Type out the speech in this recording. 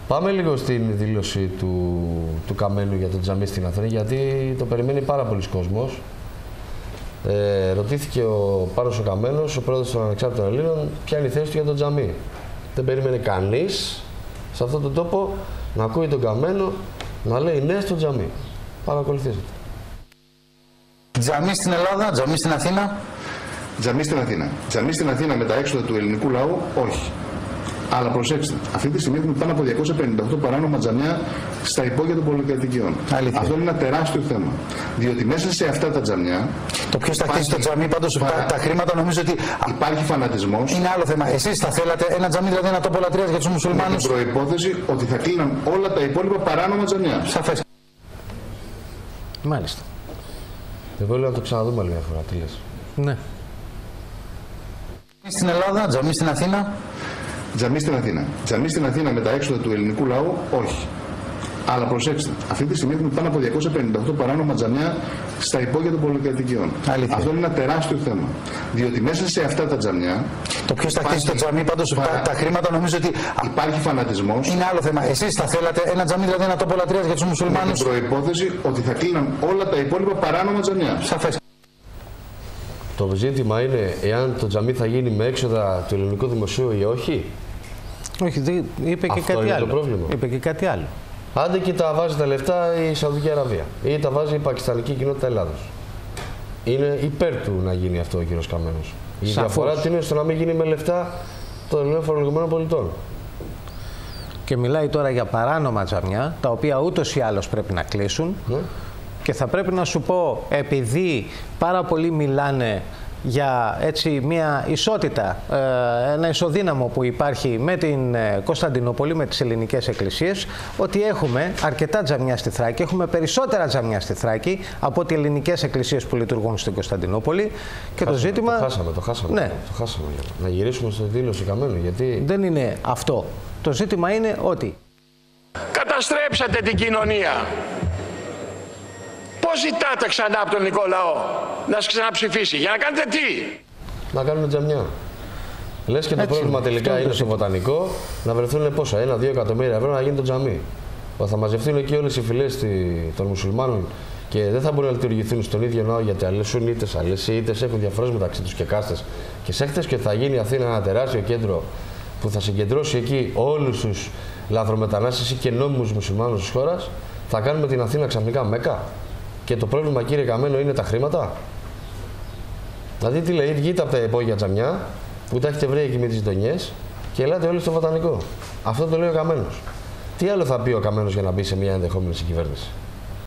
Πάμε λίγο στην δήλωση του Καμένου για το τζαμί στην Αθήνα, γιατί το περιμένει πάρα πολλοί κόσμος. Ρωτήθηκε ο Πάρος ο Καμένος, ο πρόεδρος των Ανεξάρτητων Ελλήνων, ποια είναι η θέση του για το τζαμί. Δεν περίμενε κανείς σε αυτόν τον τόπο να ακούει τον Καμένο να λέει ναι στο τζαμί. Παρακολουθήστε. Τζαμί στην Ελλάδα, τζαμί στην Αθήνα. Τζαμί στην Αθήνα. Τζαμί στην Αθήνα με τα έξοδα του ελληνικού λαού, όχι. Αλλά προσέξτε, αυτή τη στιγμή έχουμε πάνω από 258 παράνομα τζαμιά στα υπόγεια των πολυκατοικιών. Αυτό είναι ένα τεράστιο θέμα. Διότι μέσα σε αυτά τα τζαμιά. Το ποιος θα χτίσει το τζαμί, πάντως τα χρήματα νομίζω ότι. Υπάρχει φανατισμός. Είναι άλλο θέμα. Εσείς θα θέλατε ένα τζαμί, δηλαδή ένα τόπο λατρείας για τους μουσουλμάνους. Με την προϋπόθεση ότι θα κλείναν όλα τα υπόλοιπα παράνομα τζαμιά. Σαφές. Μάλιστα. Εγώ λέω να το ξαναδούμε άλλη μια φορά. Τι λες? Ναι. Στην Ελλάδα, τζαμί στην Αθήνα. Τζαμί στην Αθήνα. Τζαμί στην Αθήνα με τα έξοδα του ελληνικού λαού, όχι. Αλλά προσέξτε, αυτή τη στιγμή έχουμε πάνω από 258 παράνομα τζαμιά στα υπόγεια των πολυκατοικιών. Αυτό είναι ένα τεράστιο θέμα. Διότι μέσα σε αυτά τα τζαμιά. Το ποιος θα χτίσει το τζαμί, πάντως τα χρήματα νομίζω ότι. Υπάρχει φανατισμός. Είναι άλλο θέμα. Εσείς θα θέλατε ένα τζαμί, δηλαδή ένα τόπο λατρείας για τους μουσουλμάνους. Με την προϋπόθεση ότι θα κλείναν όλα τα υπόλοιπα παράνομα τζαμιά. Σαφές. Το ζήτημα είναι εάν το τζαμί θα γίνει με έξοδα του ελληνικού δημοσίου ή όχι. Όχι, είπε και κάτι άλλο. Το πρόβλημα. Είπε και κάτι άλλο. Άντε και τα βάζει τα λεφτά η Σαουδική Αραβία ή τα βάζει η πακιστανική κοινότητα Ελλάδος. Είναι υπέρ του να γίνει αυτό ο κύριος Καμένος. Η διαφορά του είναι στο να μην γίνει με λεφτά των Ελλήνων φορολογουμένων πολιτών. Και μιλάει τώρα για παράνομα τζαμιά, τα οποία ούτως ή άλλως πρέπει να κλείσουν. Και θα πρέπει να σου πω, επειδή πάρα πολλοί μιλάνε για έτσι μια ισότητα, ένα ισοδύναμο που υπάρχει με την Κωνσταντινούπολη, με τις ελληνικές εκκλησίες, ότι έχουμε αρκετά τζαμιά στη Θράκη, έχουμε περισσότερα τζαμιά στη Θράκη από ότι ελληνικές εκκλησίες που λειτουργούν στην Κωνσταντινούπολη. Και το ζήτημα. Το χάσαμε. Ναι. Το χάσαμε. Να γυρίσουμε στη δήλωση Καμένου, γιατί. Δεν είναι αυτό. Το ζήτημα είναι ότι. Καταστρέψατε την κοινωνία. Πώς ζητάτε ξανά από τον ελληνικό λαό να σας ξαναψηφίσει, για να κάνετε τι? Να κάνουμε τζαμιά. Λες και το πρόβλημα τελικά είναι στο Βοτανικό να βρεθούν πόσα, 1-2 εκατομμύρια ευρώ να γίνει το τζαμί. Θα μαζευτούν εκεί όλες οι φυλές των μουσουλμάνων και δεν θα μπορούν να λειτουργηθούν στον ίδιο ναό, γιατί άλλες Σουνίτες, άλλες Σιήτες έχουν διαφορές μεταξύ τους και κάστες και σέκτες, και θα γίνει η Αθήνα ένα τεράστιο κέντρο που θα συγκεντρώσει εκεί όλους τους λαθρομετανάστες ή και νόμιμους μουσουλμάνους της χώρας. Θα κάνουμε την Αθήνα ξαφνικά Μέκα. Και το πρόβλημα, κύριε Καμένο, είναι τα χρήματα. Δηλαδή, τι λέει, βγείτε από τα υπόγεια τζαμιά που τα έχετε βρει εκεί με τις γειτονιές και ελάτε όλοι στο Βοτανικό. Αυτό το λέει ο Καμένος. Τι άλλο θα πει ο Καμένος για να μπει σε μια ενδεχόμενη συγκυβέρνηση?